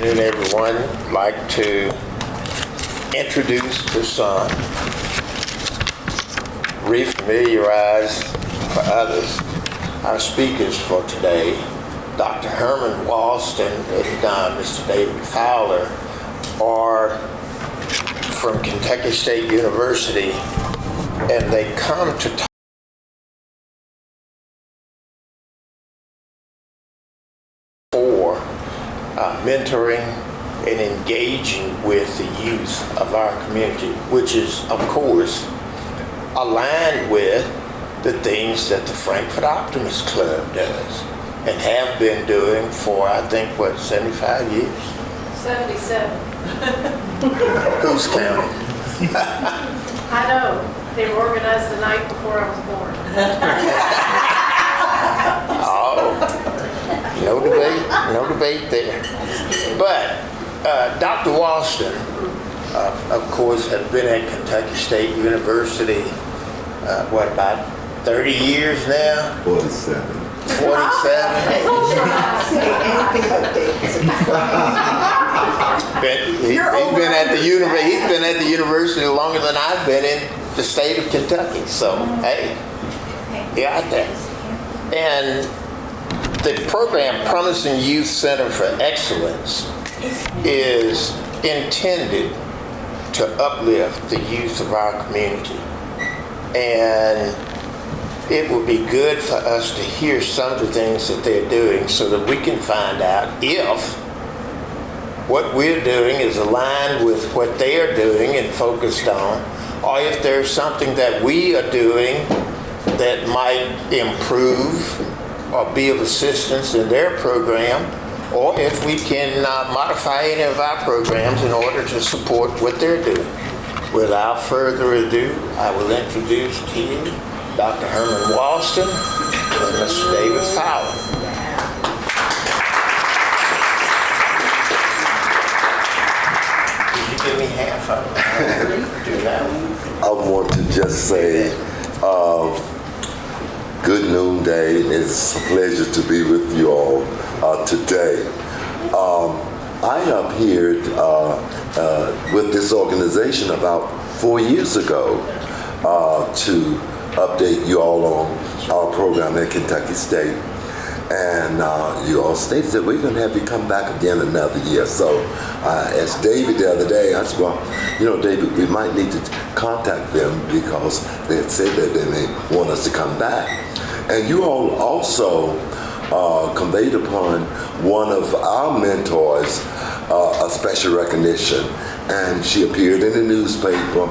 afternoon, everyone. I'd like to introduce to some, refamiliarize for others, our speakers for today. Dr. Herman Walston and Mr. David Fowler are from Kentucky State University, and they come to talk for mentoring and engaging with the youth of our community, which is, of course, aligned with the things that the Frankfort Optimist Club does and have been doing for, I think, 75 years? 77. Who's counting? I know. They were organized the night before I was born. Oh, no debate there. But Dr. Walston, of course, has been at Kentucky State University, about 30 years now? 47. 47? He's been at the university longer than I've been in the state of Kentucky. So, hey, you're out there. And the program Promising Youth Center for Excellence is intended to uplift the youth of our community. And it would be good for us to hear some of the things that they're doing so that we can find out if what we're doing is aligned with what they are doing and focused on, or if there's something that we are doing that might improve or be of assistance in their program, or if we can modify any of our programs in order to support what they're doing. Without further ado, I will introduce to you Dr. Herman Walston and Mr. David Fowler. Did you give me half of it? Do that. I want to just say good noonday. It's a pleasure to be with you all today. I appeared with this organization about 4 years ago to update you all on our program at Kentucky State. And you all stated that we're going to have you come back again another year. So I asked David the other day, I said, well, David, we might need to contact them because they had said that they may want us to come back. And you all also conveyed upon one of our mentors a special recognition. And she appeared in the newspaper,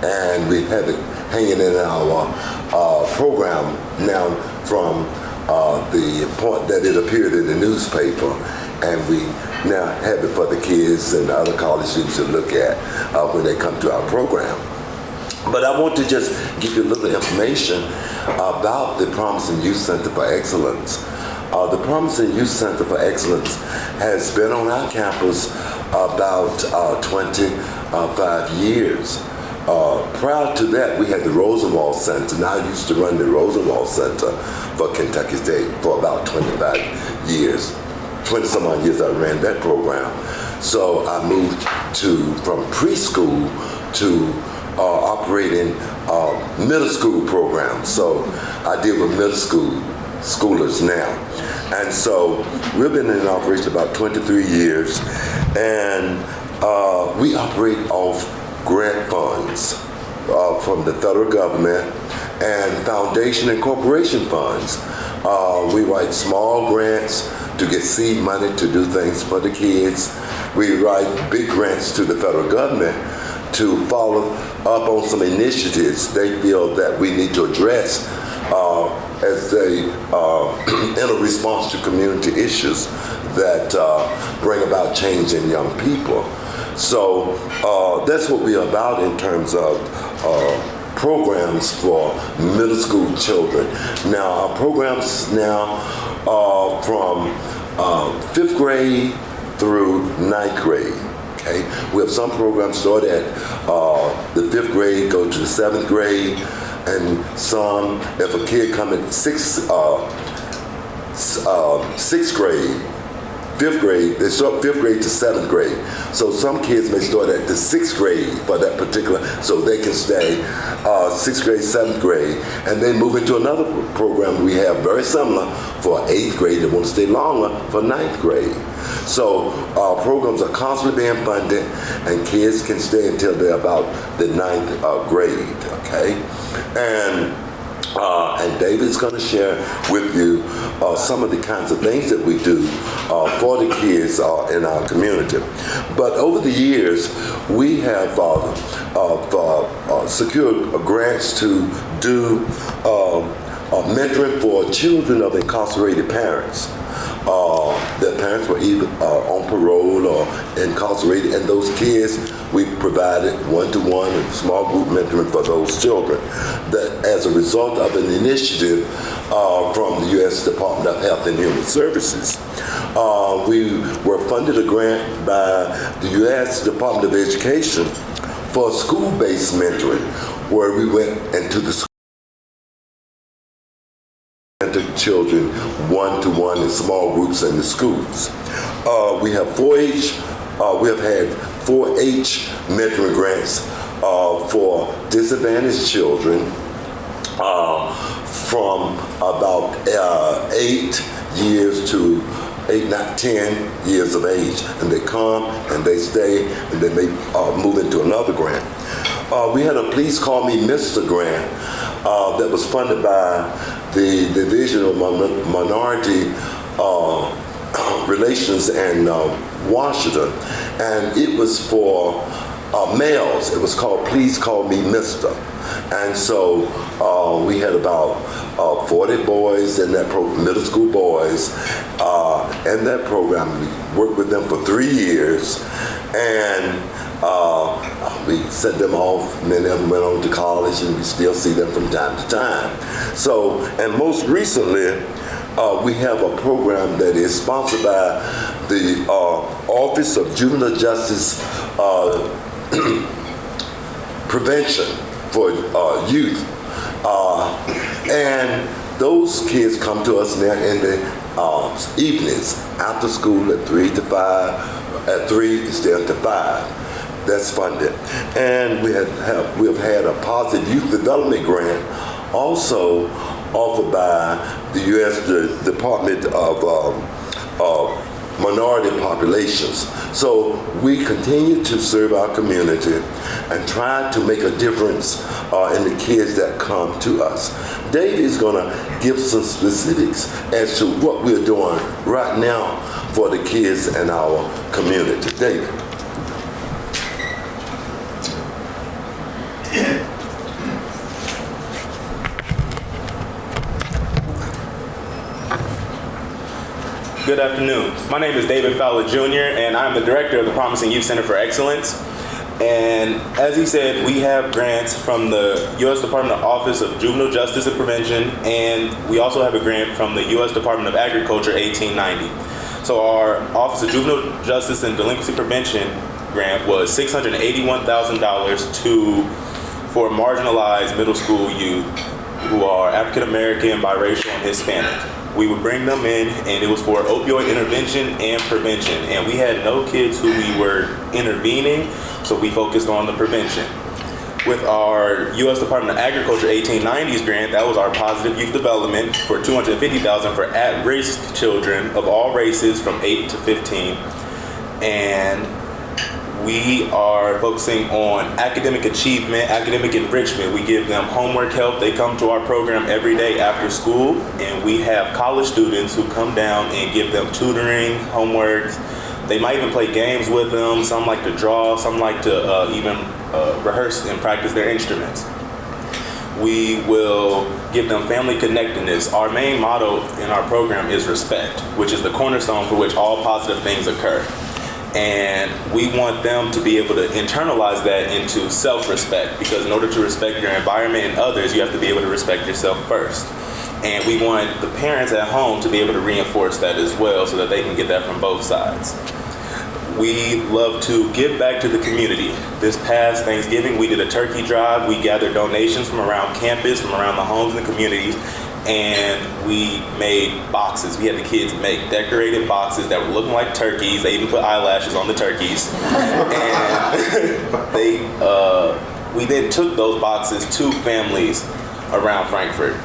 and we have it hanging in our program now from the point that it appeared in the newspaper, and we now have it for the kids and other college students to look at when they come to our program. But I want to just give you a little information about the Promising Youth Center for Excellence. The Promising Youth Center for Excellence has been on our campus about 25 years. Prior to that, we had the Rosenwald Center, and I used to run the Rosenwald Center for Kentucky State for about 25 years. 20-some odd years I ran that program. So I moved from preschool to operating middle school programs. So I deal with middle schoolers now. And so we've been in operation about 23 years, and we operate off grant funds from the federal government and foundation and corporation funds. We write small grants to get seed money to do things for the kids. We write big grants to the federal government to follow up on some initiatives they feel that we need to address as they in a response to community issues that bring about change in young people. So that's what we're about in terms of programs for middle school children. Now, our programs now are from 5th grade through 9th grade. Okay, we have some programs start at the 5th grade, go to the 7th grade, and some, if a kid come in 6th grade, fifth grade. They start fifth grade to seventh grade. So some kids may start at the sixth grade for that particular, so they can stay sixth grade, seventh grade, and then move into another program we have very similar for eighth grade that want to stay longer for ninth grade. So our programs are constantly being funded, and kids can stay until they're about the ninth grade. Okay, and David's going to share with you some of the kinds of things that we do for the kids in our community. But over the years, we have secured grants to do mentoring for children of incarcerated parents. Their parents were either on parole or incarcerated, and those kids, we provided one-to-one and small group mentoring for those children. That as a result of an initiative from the U.S. Department of Health and Human Services. We were funded a grant by the U.S. Department of Education for school-based mentoring, where we went into the school children one-to-one in small groups in the schools. We have 4-H. We have had 4-H mentoring grants for disadvantaged children from about 8 years to 8, not 10 years of age, and they come and they stay, and then they move into another grant. We had a Please Call Me Mr. grant that was funded by the Division of Minority Relations in Washington, and it was for males. It was called Please Call Me Mr. And so we had about 40 boys in that middle school boys in that program. We worked with them for 3 years, and we sent them off. Many of them went on to college, and we still see them from time to time. So, and most recently, we have a program that is sponsored by the Office of Juvenile Justice Prevention for youth. And those kids come to us now in the evenings, after school at 3 to 5, at 3 stay until 5. That's funded. And we have had a positive youth development grant also offered by the U.S. Department of Minority Populations. So we continue to serve our community and try to make a difference in the kids that come to us. Dave is going to give some specifics as to what we're doing right now for the kids in our community. Dave. Good afternoon. My name is David Fowler Jr., and I'm the director of the Promising Youth Center for Excellence. And as he said, we have grants from the U.S. Department of Office of Juvenile Justice and Prevention, and we also have a grant from the U.S. Department of Agriculture 1890. So our Office of Juvenile Justice and Delinquency Prevention grant was $681,000 for marginalized middle school youth who are African American, biracial, and Hispanic. We would bring them in, and it was for opioid intervention and prevention. And we had no kids who we were intervening, so we focused on the prevention. With our U.S. Department of Agriculture 1890s grant, that was our positive youth development for $250,000 for at-risk children of all races from 8 to 15. And we are focusing on academic achievement, academic enrichment. We give them homework help. They come to our program every day after school, and we have college students who come down and give them tutoring, homework. They might even play games with them. Some like to draw. Some like to even rehearse and practice their instruments. We will give them family connectedness. Our main motto in our program is respect, which is the cornerstone for which all positive things occur. And we want them to be able to internalize that into self-respect, because in order to respect your environment and others, you have to be able to respect yourself first. And we want the parents at home to be able to reinforce that as well, so that they can get that from both sides. We love to give back to the community. This past Thanksgiving, we did a turkey drive. We gathered donations from around campus, from around the homes and the communities, and we made boxes. We had the kids make decorated boxes that were looking like turkeys. They even put eyelashes on the turkeys. And we then took those boxes to families around Frankfort.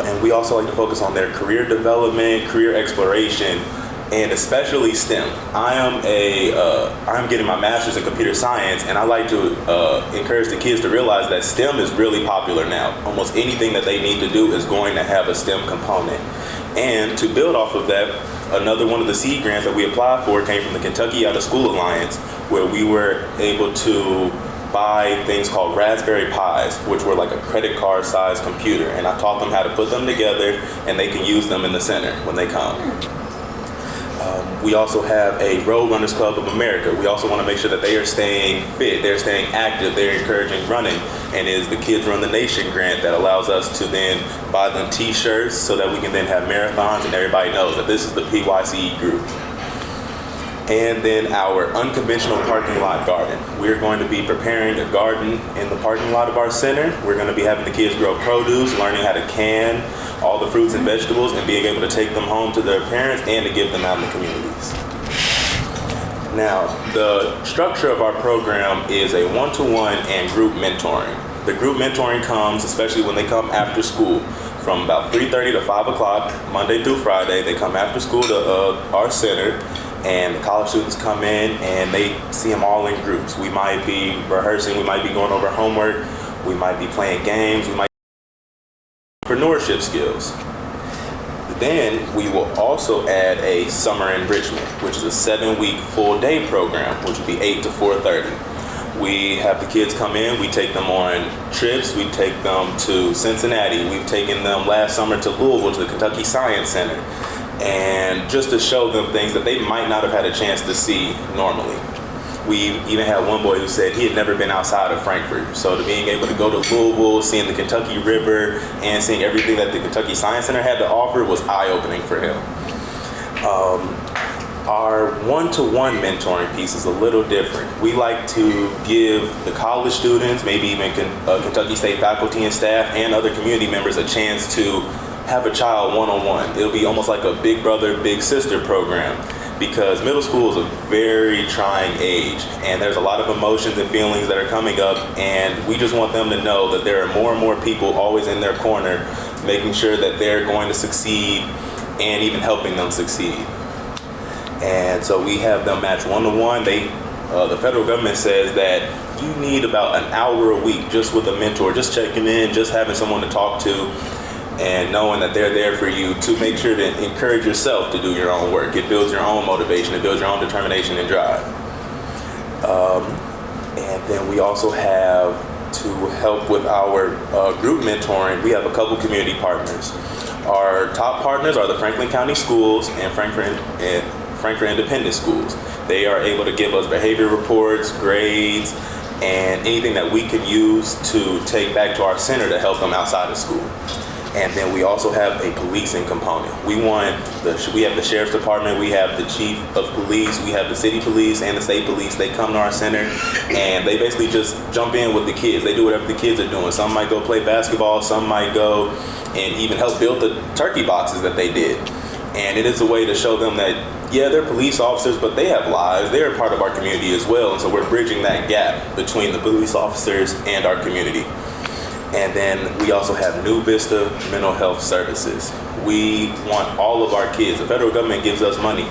And we also like to focus on their career development, career exploration, and especially STEM. I'm getting my master's in computer science, and I like to encourage the kids to realize that STEM is really popular now. Almost anything that they need to do is going to have a STEM component. And to build off of that, another one of the seed grants that we applied for came from the Kentucky Out of School Alliance, where we were able to buy things called Raspberry Pis, which were like a credit card sized computer. And I taught them how to put them together, and they can use them in the center when they come. We also have a Road Runners Club of America. We also want to make sure that they are staying fit, they're staying active, they're encouraging running, and it is the Kids Run the Nation grant that allows us to then buy them t-shirts so that we can then have marathons and everybody knows that this is the PYCE group. And then our unconventional parking lot garden. We're going to be preparing a garden in the parking lot of our center. We're going to be having the kids grow produce, learning how to can all the fruits and vegetables, and being able to take them home to their parents and to give them out in the communities. Now, the structure of our program is a one-to-one and group mentoring. The group mentoring comes, especially when they come after school, from about 3:30 to 5 o'clock, Monday through Friday. They come after school to our center, and the college students come in and they see them all in groups. We might be rehearsing, we might be going over homework, we might be playing games, we might be entrepreneurship skills. Then we will also add a summer enrichment, which is a 7-week full day program, which will be 8 to 4:30. We have the kids come in, we take them on trips, we take them to Cincinnati, we've taken them last summer to Louisville, to the Kentucky Science Center, and just to show them things that they might not have had a chance to see normally. We even had one boy who said he had never been outside of Frankfort. So to being able to go to Louisville, seeing the Kentucky River, and seeing everything that the Kentucky Science Center had to offer was eye-opening for him. Our one-to-one mentoring piece is a little different. We like to give the college students, maybe even Kentucky State faculty and staff, and other community members a chance to have a child one-on-one. It'll be almost like a big brother, big sister program, because middle school is a very trying age, and there's a lot of emotions and feelings that are coming up, and we just want them to know that there are more and more people always in their corner, making sure that they're going to succeed and even helping them succeed. And so we have them match one-to-one. The federal government says that you need about an hour a week just with a mentor, just checking in, just having someone to talk to, and knowing that they're there for you to make sure to encourage yourself to do your own work. It builds your own motivation, it builds your own determination and drive. And then we also have, to help with our group mentoring, we have a couple community partners. Our top partners are the Franklin County Schools and Frankfort Independent Schools. They are able to give us behavior reports, grades, and anything that we can use to take back to our center to help them outside of school. And then we also have a policing component. We have the sheriff's department, we have the chief of police, we have the city police and the state police. They come to our center and they basically just jump in with the kids. They do whatever the kids are doing. Some might go play basketball, some might go and even help build the turkey boxes that they did. And it is a way to show them that, yeah, they're police officers, but they have lives. They're a part of our community as well. And so we're bridging that gap between the police officers and our community. And then we also have New Vista Mental Health Services. We want all of our kids, the federal government gives us money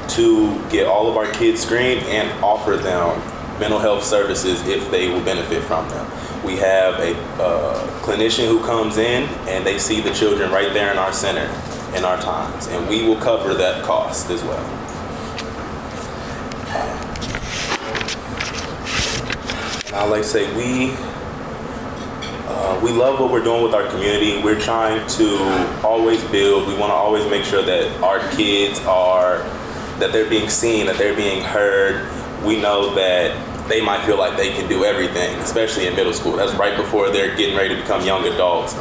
to get all of our kids screened and offer them mental health services if they will benefit from them. We have a clinician who comes in and they see the children right there in our center in our times, and we will cover that cost as well. And I like to say we love what we're doing with our community. We're trying to always build. We want to always make sure that our kids that they're being seen, that they're being heard. We know that they might feel like they can do everything, especially in middle school. That's right before they're getting ready to become young adults.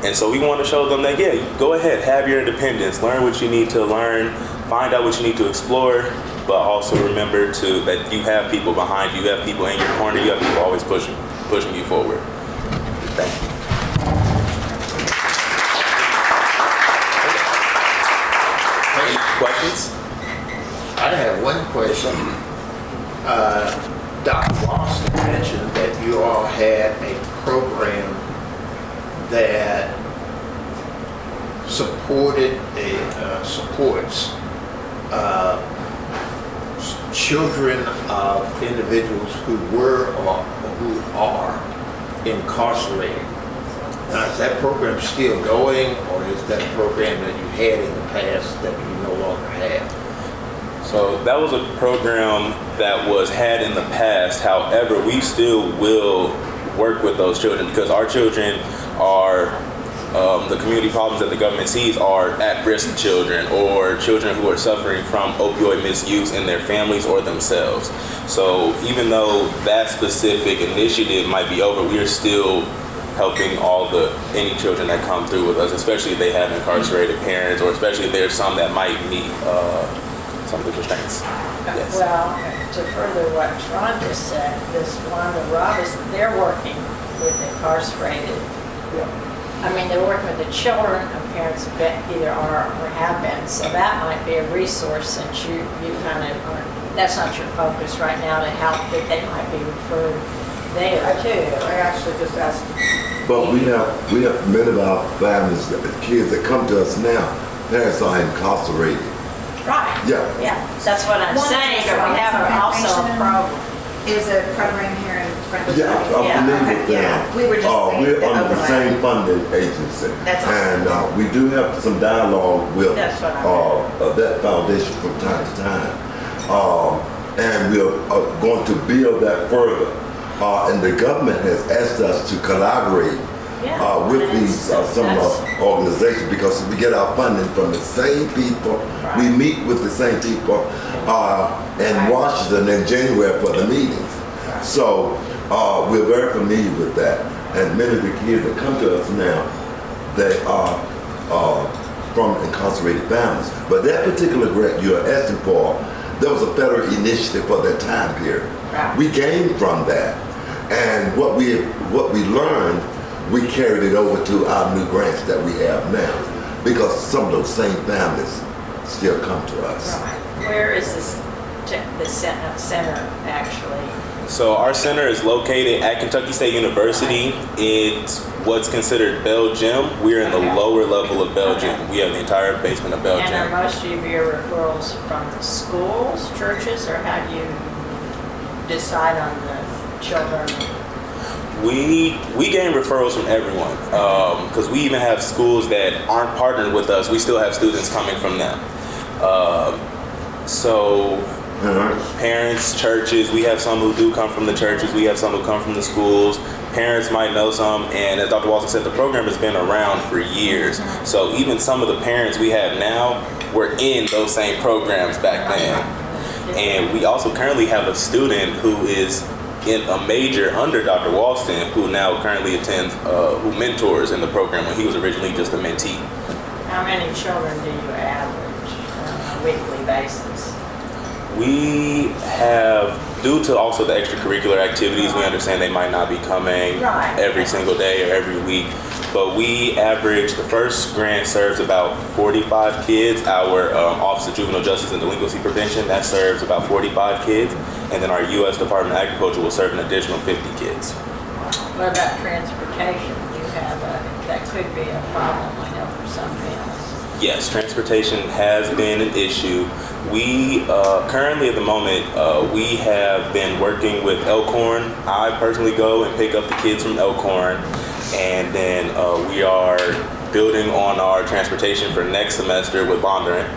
And so we want to show them that, yeah, go ahead, have your independence, learn what you need to learn, find out what you need to explore, but also remember that you have people behind you, you have people in your corner, you have people always pushing you forward. Thank you. supports children of individuals who were or who are incarcerated. Now, is that program still going, or is that a program that you had in the past that you no longer have? So that was a program that was had in the past. However, we still will work with those children because our children are the community problems that the government sees are at-risk children or children who are suffering from opioid misuse in their families or themselves. So even though that specific initiative might be over, we are still helping any children that come through with us, especially if they have incarcerated parents, or especially if there's some that might meet some of the constraints. Yes. Well, to further what Tron just said, this Wanda Robinson, they're working with incarcerated. I mean, they're working with the children of parents who either are or have been. So that might be a resource since you kind of are, that's not your focus right now to help that they might be referred there too. I actually just asked. But we have many of our families, the kids that come to us now, parents are incarcerated. Right. Yeah. Yeah, that's what I'm One of saying, the but we have also a information program. Is a program here in Frankfort. Yeah, I believe okay, with them. yeah. We were just saying We're the under the overlap. same funding agency. That's awesome. And we do have some dialogue with That's what I that foundation from time to time. And we're going to build that further. And the government has asked us to collaborate with these some organizations because we get our funding from the same people. Right. We meet with the same people in Washington in January for the meetings. So we're very familiar with that. And many of the kids that come to us now, they are from incarcerated families. But that particular grant you're asking for, there was a federal initiative for that time period. Right. We gained from that. And what we learned, we carried it over to our new grants that we have now, because some of those same families still come to us. Right. Where is the center actually? So our center is located at Kentucky State University. It's what's considered Bell Gym. We're in the lower level of Bell Gym. We have the entire basement of Bell And are Gym. most of your referrals from schools, churches, or how do you decide on the children? We gain referrals from everyone because we even have schools that aren't partnered with us. We still have students coming from them. So parents, churches, we have some who do come from the churches. We have some who come from the schools. Parents might know some. And as Dr. Walton said, the program has been around for years. So even some of the parents we have now were in those same programs back then. And we also currently have a student who is in a major under Dr. Walston, who now currently attends, who mentors in the program when he was originally just a mentee. How many children do you average on a weekly basis? We have, due to also the extracurricular activities, we understand they might not be coming every single day or every week, but we average, the first grant serves about 45 kids. Our Office of Juvenile Justice and Delinquency Prevention, that serves about 45 kids. And then our U.S. Department of Agriculture will serve an additional 50 kids. What about transportation? You have that could be a problem, I know, for some families. Yes, transportation has been an issue. We currently at the moment, we have been working with Elkhorn. I personally go and pick up the kids from Elkhorn. And then we are building on our transportation for next semester with Bondurant.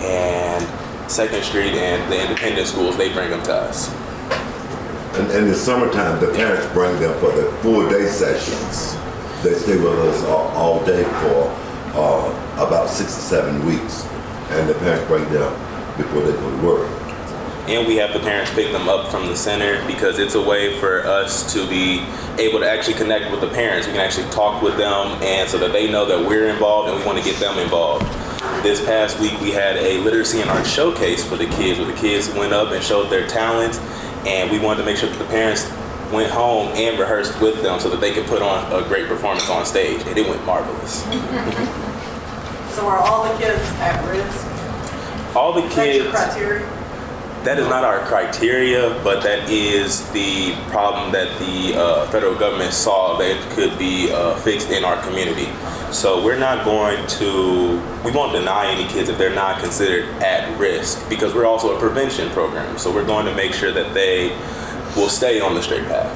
And 2nd Street and the independent schools, they bring them to us. And in the summertime, the parents bring them for the full day sessions. They stay with us all day for about 6 to 7 weeks. And the parents bring them before they go to work. And we have the parents pick them up from the center because it's a way for us to be able to actually connect with the parents. We can actually talk with them and so that they know that we're involved and we want to get them involved. This past week we had a literacy and art showcase for the kids where the kids went up and showed their talents, and we wanted to make sure that the parents went home and rehearsed with them so that they could put on a great performance on stage, and it went marvelous. So are all the kids at risk? All the Is that your kids, criteria? That is not our criteria, but that is the problem that the federal government saw that could be fixed in our community. So we won't deny any kids if they're not considered at risk, because we're also a prevention program. So we're going to make sure that they will stay on the straight path.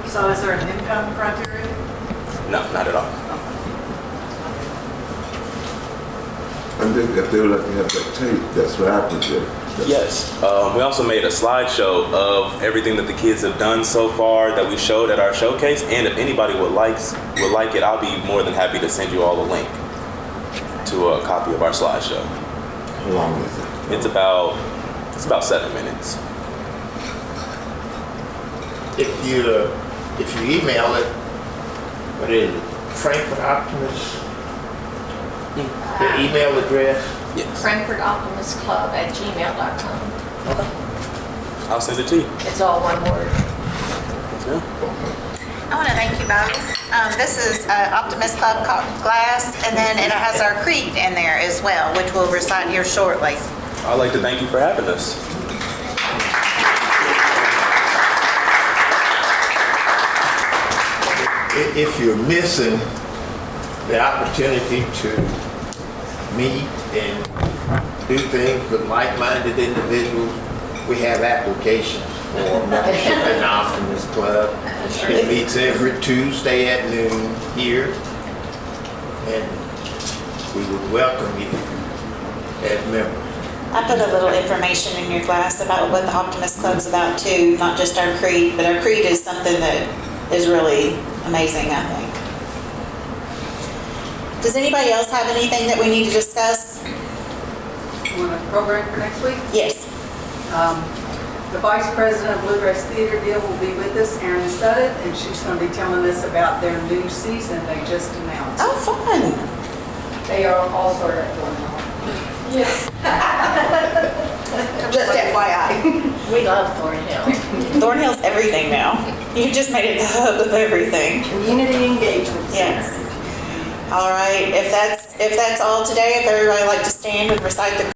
So is there an income criteria? No, not at all. And then if they would like to have that tape, that's what happens there. Yes. We also made a slideshow of everything that the kids have done so far that we showed at our showcase. And if anybody would like it, I'll be more than happy to send you all a link to a copy of our slideshow. How long is it? It's about 7 minutes. If you email it, what is it? Frankfort Optimist? The email address? Yes. Frankfort Optimist Club at gmail.com. Okay. I'll send it to you. It's all one word. Yeah. I want to thank you both. This is Optimist Club glass, and then it has our creed in there as well, which we'll recite here shortly. I'd like to thank you for having us. If you're missing the opportunity to meet and do things with like-minded individuals, we have applications for membership in the Optimist Club. It meets every Tuesday at noon here, and we would welcome you as members. I put a little information in your glass about what the Optimist Club's about too, not just our creed, but our creed is something that is really amazing, I think. Does anybody else have anything that we need to discuss? Want a program for next week? Yes. The Vice President of Bluegrass Theater Guild will be with us, Erin Sutton, and she's going to be telling us about their new season they just announced. Oh, fun. They are all sort of going on. Yes. Just FYI. We love Thornhill. Thornhill's everything now. You just made it the hub of everything. Community engagement. Yes. All right. If that's all today, if everybody would like to stand and recite the